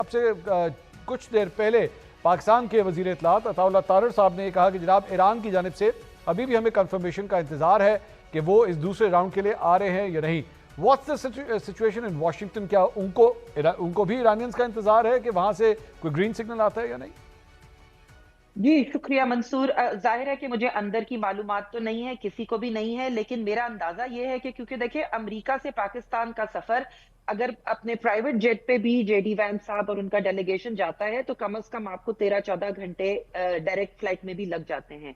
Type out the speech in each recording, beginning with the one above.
اب سے کچھ دیر پہلے پاکستان کے وزیر اطلاعات عطا اللہ طاہر صاحب نے یہ کہا کہ جناب ایران کی جانب سے ابھی بھی ہمیں کنفرمیشن کا انتظار ہے کہ وہ اس دوسرے راؤنڈ کے لیے آ رہے ہیں یا نہیں. What's the situation in Washington? کیا ان کو بھی ایرانینز کا انتظار ہے کہ وہاں سے کوئی گرین سگنل آتا ہے یا نہیں؟ جی شکریہ منصور. ظاہر ہے کہ مجھے اندر کی معلومات تو نہیں ہے، کسی کو بھی نہیں ہے، لیکن میرا اندازہ یہ ہے کہ کیونکہ دیکھیں امریکہ سے پاکستان کا سفر اگر اپنے پرائیویٹ جیٹ پہ بھی جے ڈی وینس صاحب اور ان کا ڈیلیگیشن جاتا ہے تو کم از کم آپ کو 13-14 گھنٹے ڈائریکٹ فلائٹ میں بھی لگ جاتے ہیں.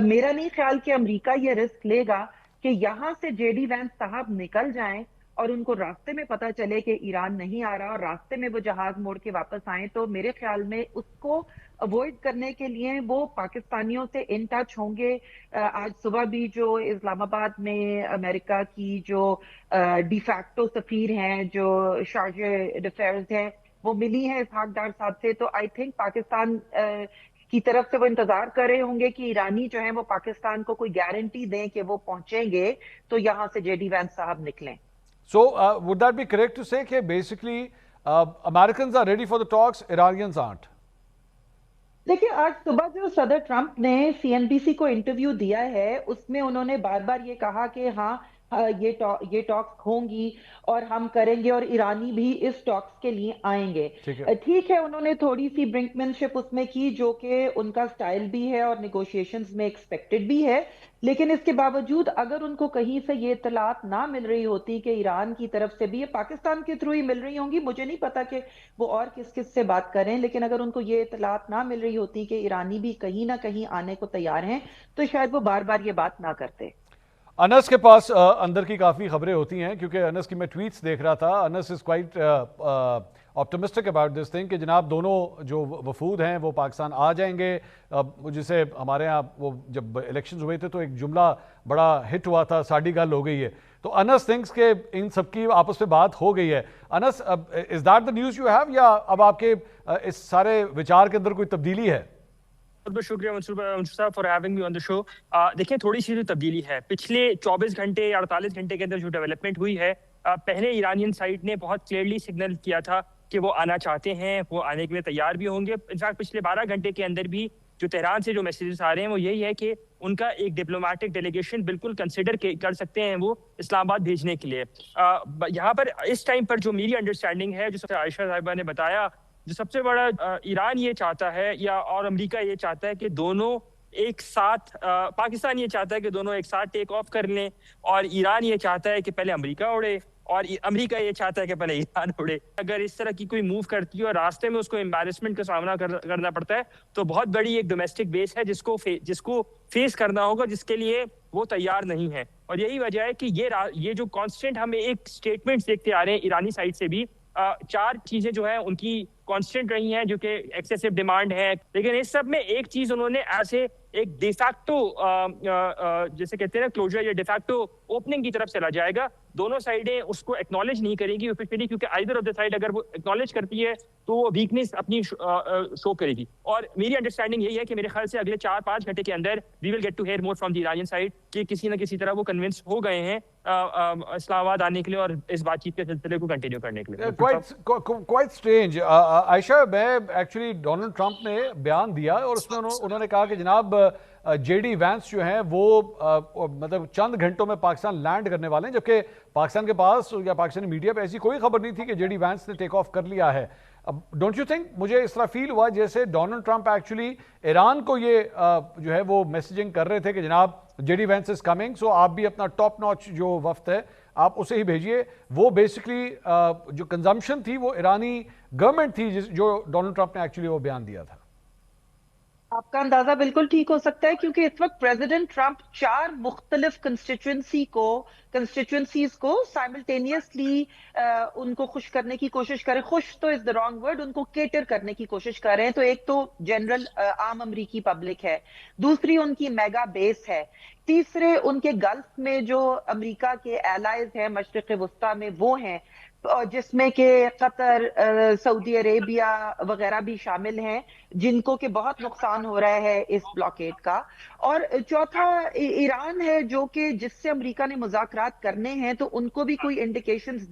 میرا نہیں خیال کہ امریکہ یہ رسک لے گا کہ یہاں سے جے ڈی وینس صاحب نکل جائیں اور ان کو راستے میں پتا چلے کہ ایران نہیں آ رہا اور راستے میں وہ جہاز موڑ کے واپس آئیں. تو میرے خیال میں اس کو اوائڈ کرنے کے لیے وہ پاکستانیوں سے ان ٹچ ہوں گے. آج صبح بھی جو اسلام آباد میں امریکہ کی جو ڈی فیکٹو سفیر ہیں، جو شارجہ ڈیفیئرز ہیں، وہ ملی ہیں اسحاق ڈار صاحب سے. تو آئی تھنک پاکستان کی طرف سے وہ انتظار کر رہے ہوں گے کہ ایرانی جو ہیں وہ پاکستان کو کوئی گارنٹی دیں کہ وہ پہنچیں گے تو یہاں سے جے ڈی وینس صاحب نکلیں. So would that be correct to say کہ basically Americans are ready for the talks, Iranians aren't? دیکھیں آج صبح جو صدر ٹرمپ نے سی این بی سی کو انٹرویو دیا ہے اس میں انہوں نے بار بار یہ کہا کہ ہاں یہ ٹاکس ہوں گی اور ہم کریں گے اور ایرانی بھی اس ٹاکس کے لیے آئیں گے. ٹھیک ہے انہوں نے تھوڑی سی برنکمین شپ اس میں کی جو کہ ان کا سٹائل بھی ہے اور نیگوشیشنز میں ایکسپیکٹڈ بھی ہے، لیکن اس کے باوجود اگر ان کو کہیں سے یہ اطلاعات نہ مل رہی ہوتی کہ ایران کی طرف سے بھی، یہ پاکستان کے تھرو ہی مل رہی ہوں گی، مجھے نہیں پتا کہ وہ اور کس کس سے بات کریں، لیکن اگر ان کو یہ اطلاعات نہ مل رہی ہوتی کہ ایرانی بھی کہیں نہ کہیں آنے کو تیار ہیں تو شاید وہ بار بار یہ بات نہ کرتے. انس کے پاس اندر کی کافی خبریں ہوتی ہیں کیونکہ انس کی میں ٹویٹس دیکھ رہا تھا. Anas is quite optimistic about this thing کہ جناب دونوں جو وفود ہیں وہ پاکستان آ جائیں گے. جسے ہمارے ہاں وہ جب الیکشنز ہوئے تھے تو ایک جملہ بڑا ہٹ ہوا تھا، ساڑھی گل ہو گئی ہے. تو انس تھنکس کہ ان سب کی آپس میں بات ہو گئی ہے. Anas is that the news you have یا اب آپ کے اس سارے وچار کے اندر کوئی تبدیلی ہے؟ بہت بہت شکریہ منصور صاحب فار ہیونگ می آن دا شو. دیکھیں تھوڑی سی جو تبدیلی ہے پچھلے 24 گھنٹے یا 48 گھنٹے کے اندر جو ڈیولپمنٹ ہوئی ہے، پہلے ایرانین سائڈ نے بہت کلیئرلی سگنل کیا تھا کہ وہ آنا چاہتے ہیں، وہ آنے کے لیے تیار بھی ہوں گے. انفیکٹ پچھلے 12 گھنٹے کے اندر بھی جو تہران سے جو میسیجز آ رہے ہیں وہ یہی ہے کہ ان کا ایک ڈپلومیٹک ڈیلیگیشن بالکل کنسیڈر کر سکتے ہیں وہ اسلام آباد بھیجنے کے لیے. یہاں پر اس ٹائم پر جو میری انڈرسٹینڈنگ ہے، جو عائشہ صاحبہ نے بتایا، جو سب سے بڑا ایران یہ چاہتا ہے یا اور امریکہ یہ چاہتا ہے کہ دونوں ایک ساتھ، پاکستان یہ چاہتا ہے کہ دونوں ایک ساتھ ٹیک آف کر لیں، اور ایران یہ چاہتا ہے کہ پہلے امریکہ اڑے اور امریکہ یہ چاہتا ہے کہ پہلے ایران اڑے. اگر اس طرح کی کوئی موو کرتی ہے اور راستے میں اس کو امبیرسمنٹ کا سامنا کرنا پڑتا ہے تو بہت بڑی ایک ڈومیسٹک بیس ہے جس کو فیس کرنا ہوگا، جس کے لیے وہ تیار نہیں ہے. اور یہی وجہ ہے کہ یہ جو کانسٹنٹ ہمیں ایک سٹیٹمنٹس دیکھتے آ رہے ہیں ایرانی سائڈ سے بھی، 4 چیزیں جو ہیں ان کی کانسٹنٹ رہی ہیں جو کہ ایکسیسو ڈیمانڈ ہے. لیکن اس سب میں ایک چیز انہوں نے ایسے ایک ڈیفیکٹو جیسے کہتے ہیں نا کلوجر یا ڈیفیکٹو اوپننگ کی طرف چلا جائے گا. دونوں سائڈیں اس کو ایکنالج نہیں کریں گی اوفیشلی، کیونکہ آئدر آف دا سائڈ اگر وہ ایکنالج کرتی ہے تو وہ ویکنیس اپنی شو کرے گی. اور میری انڈرسٹینڈنگ یہی ہے کہ میرے خیال سے اگلے 4-5 گھنٹے کے اندر we will get to hear more from the Iranian side کہ کسی نہ کسی طرح وہ کنونس ہو گئے ہیں اسلام آباد آنے کے لیے اور اس بات چیت کے سلسلے کو کنٹینیو کرنے کے لیے. Quite strange. عائشہ، میں ایکچولی ڈونلڈ ٹرمپ نے بیان دیا اور اس میں انہوں نے کہا کہ جناب جے ڈی وینس جو ہیں وہ مطلب چند گھنٹوں میں پاکستان لینڈ کرنے والے ہیں، جبکہ پاکستان کے پاس یا پاکستانی میڈیا پہ ایسی کوئی خبر نہیں تھی کہ جے ڈی وینس نے ٹیک آف کر لیا ہے. ڈونٹ یو تھنک، مجھے اس طرح فیل ہوا جیسے ڈونلڈ ٹرمپ ایکچولی ایران کو یہ جو ہے وہ میسیجنگ کر رہے تھے کہ جناب J D Vance is coming, so آپ بھی اپنا ٹاپ ناچ جو وفد ہے آپ اسے ہی بھیجیے. وہ بیسکلی جو کنزمپشن تھی وہ ایرانی گورنمنٹ تھی جو ڈونلڈ ٹرمپ نے ایکچولی وہ بیان دیا تھا. آپ کا اندازہ بالکل ٹھیک ہو سکتا ہے کیونکہ اس وقت پریزیڈنٹ ٹرمپ 4 مختلف کنسٹیچوئنسیز کو سائملٹینیسلی ان کو خوش کرنے کی کوشش کریں. خوش تو از دا رانگ ورڈ، ان کو کیٹر کرنے کی کوشش کر رہے ہیں. تو ایک تو جنرل عام امریکی پبلک ہے، دوسری ان کی میگا بیس ہے، تیسرے ان کے گلف میں جو امریکہ کے ایلائز ہیں مشرق وسطیٰ میں وہ ہیں، جس میں کہ قطر، سعودی عربیہ وغیرہ بھی شامل ہیں، جن کو کہ بہت نقصان ہو رہا ہے اس بلاکیڈ کا. اور چوتھا ایران ہے جو کہ جس سے امریکہ نے مذاکرات کرنے ہیں تو ان کو بھی کوئی indications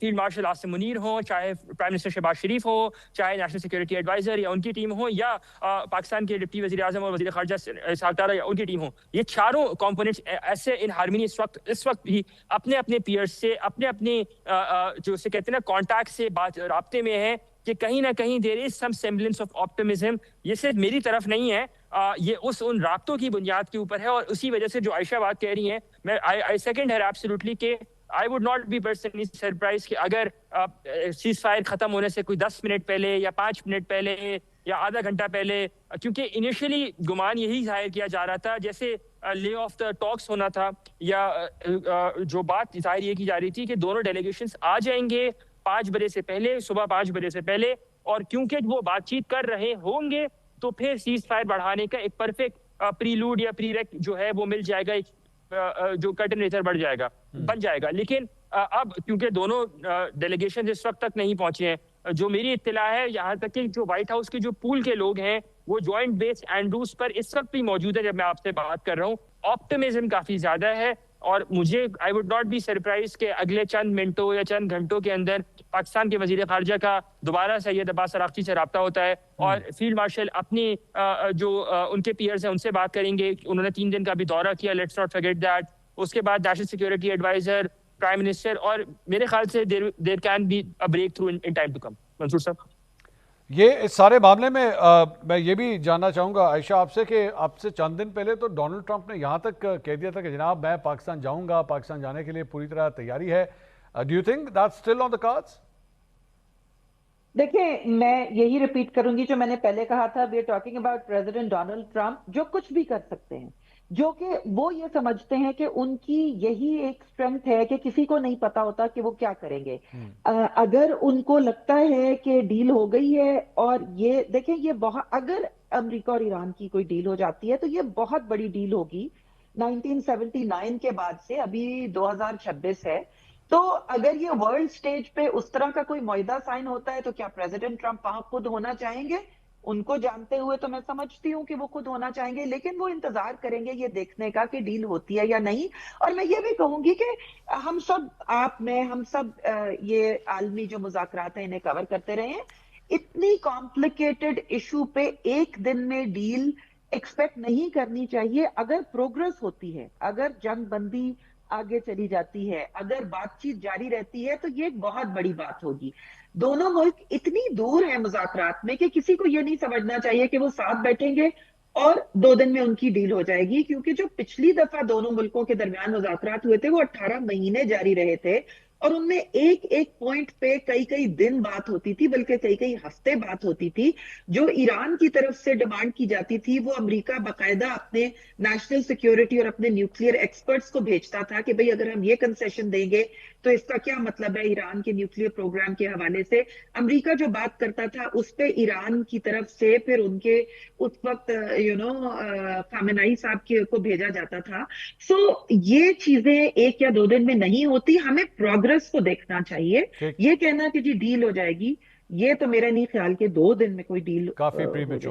field marshal Asim Munir ہوں، چاہے پرائم منسٹر شہباز شریف ہو، چاہے نیشنل سیکورٹی ایڈوائزر یا ان کی ٹیم ہو، یا پاکستان کے ڈپٹی وزیر اعظم اور وزیر خارجہ اسحاق دارا یا ان کی ٹیم ہو، یہ چاروں کمپوننٹس ایسے ان ہارمونی اس وقت بھی اپنے اپنے پیئرز سے، اپنے اپنے جو اسے کہتے ہیں نا کانٹیکٹ سے رابطے میں ہیں کہ کہیں نہ کہیں دیر از سم سیمبلنس آف آپٹمزم. یہ صرف میری طرف نہیں ہے، یہ ان رابطوں کی بنیاد کے اوپر ہے، اور اسی وجہ سے جو عائشہ بات کہہ رہی ہیں، میں آئی سیکنڈ ہر ایبسولوٹلی کہ I would not be personally surprised کہ اگر سیز فائر ختم ہونے سے کوئی 10 منٹ پہلے یا 5 منٹ پہلے یا آدھا گھنٹہ پہلے، کیونکہ انیشلی گمان یہی ظاہر کیا جا رہا تھا جیسے لے آف دا ٹاکس ہونا تھا، یا جو بات ظاہر یہ کی جا رہی تھی کہ دونوں ڈیلیگیشنز آ جائیں گے 5 بجے سے پہلے، صبح 5 بجے سے پہلے، اور کیونکہ وہ بات چیت کر رہے ہوں گے تو پھر سیز فائر بڑھانے کا ایک پرفیکٹ پریلوڈ یا پری-ریک جو ہے وہ مل جائے گا، جو کرٹن ریزر بن جائے گا. لیکن اب کیونکہ دونوں ڈیلیگیشن اس وقت تک نہیں پہنچے ہیں، جو میری اطلاع ہے یہاں تک کہ جو وائٹ ہاؤس کے جو پول کے لوگ ہیں وہ جوائنٹ بیس اینڈروز پر اس وقت بھی موجود ہے جب میں آپ سے بات کر رہا ہوں. آپٹمزم کافی زیادہ ہے، اور مجھے I would not be surprised کہ اگلے چند منٹوں یا چند گھنٹوں کے اندر پاکستان کے وزیر خارجہ کا دوبارہ سید عباس اراغچی سے رابطہ ہوتا ہے، اور فیلڈ مارشل اپنی جو ان کے پیئرز ہیں ان سے بات کریں گے. انہوں نے 3 دن کا بھی دورہ کیا، لیٹس ناٹ فرگیٹ دیٹ. اس کے بعد national security adviser, prime minister, اور میرے خیال سے there can be a breakthrough in time to come. Mansoor sahab, یہ اس سارے معاملے میں میں یہ بھی جاننا چاہوں گا عائشہ آپ سے کہ آپ سے چند دن پہلے تو ڈونلڈ ٹرمپ نے یہاں تک کہہ دیا تھا کہ جناب میں پاکستان جاؤں گا، پاکستان جانے کے لیے پوری طرح تیاری ہے. Do you think that's still on the cards? دیکھیں، میں یہی ریپیٹ کروں گی جو میں نے پہلے کہا تھا. We are talking about President Donald Trump, جو کچھ بھی کر سکتے ہیں، جو کہ وہ یہ سمجھتے ہیں کہ ان کی یہی ایک اسٹرینتھ ہے کہ کسی کو نہیں پتا ہوتا کہ وہ کیا کریں گے. اگر ان کو لگتا ہے کہ ڈیل ہو گئی ہے، اور یہ دیکھیں یہ اگر امریکہ اور ایران کی کوئی ڈیل ہو جاتی ہے تو یہ بہت بڑی ڈیل ہوگی 1979 کے بعد سے. ابھی 2026 ہے، تو اگر یہ ورلڈ سٹیج پہ اس طرح کا کوئی معاہدہ سائن ہوتا ہے تو کیا پریزیڈنٹ ٹرمپ وہاں خود ہونا چاہیں گے؟ ان کو جانتے ہوئے تو میں سمجھتی ہوں کہ وہ خود ہونا چاہیں گے، لیکن وہ انتظار کریں گے یہ دیکھنے کا کہ ڈیل ہوتی ہے یا نہیں. اور میں یہ بھی کہوں گی کہ ہم سب، آپ میں، ہم سب یہ عالمی جو مذاکرات ہیں انہیں کور کرتے رہے ہیں. اتنی کمپلیکیٹڈ ایشو پہ ایک دن میں ڈیل ایکسپیکٹ نہیں کرنی چاہیے. اگر پروگرس ہوتی ہے، اگر جنگ بندی آگے چلی جاتی ہے، اگر بات چیت جاری رہتی ہے، تو یہ ایک بہت بڑی بات ہوگی. دونوں ملک اتنی دور ہیں مذاکرات میں کہ کسی کو یہ نہیں سمجھنا چاہیے کہ وہ ساتھ بیٹھیں گے اور 2 دن میں ان کی ڈیل ہو جائے گی. کیونکہ جو پچھلی دفعہ دونوں ملکوں کے درمیان مذاکرات ہوئے تھے وہ 18 مہینے جاری رہے تھے، اور ان میں ایک پوائنٹ پہ کئی دن بات ہوتی تھی، بلکہ کئی ہفتے بات ہوتی تھی. جو ایران کی طرف سے ڈیمانڈ کی جاتی تھی وہ امریکہ باقاعدہ اپنے نیشنل سیکیورٹی اور اپنے نیوکلیئر ایکسپرٹس کو بھیجتا تھا کہ بھئی اگر ہم یہ کنسیشن دیں گے تو اس کا کیا مطلب ہے ایران کے نیوکلیئر پروگرام کے حوالے سے. امریکہ جو بات کرتا تھا اس پہ ایران کی طرف سے پھر ان کے اس وقت خامنائی صاحب کو بھیجا جاتا تھا. سو یہ چیزیں 1 یا 2 دن میں نہیں ہوتی. ہمیں پروگرس کو دیکھنا چاہیے. یہ کہنا کہ جی ڈیل ہو جائے گی، یہ تو میرا نہیں خیال کہ 2 دن میں کوئی ڈیل کافی پری میچور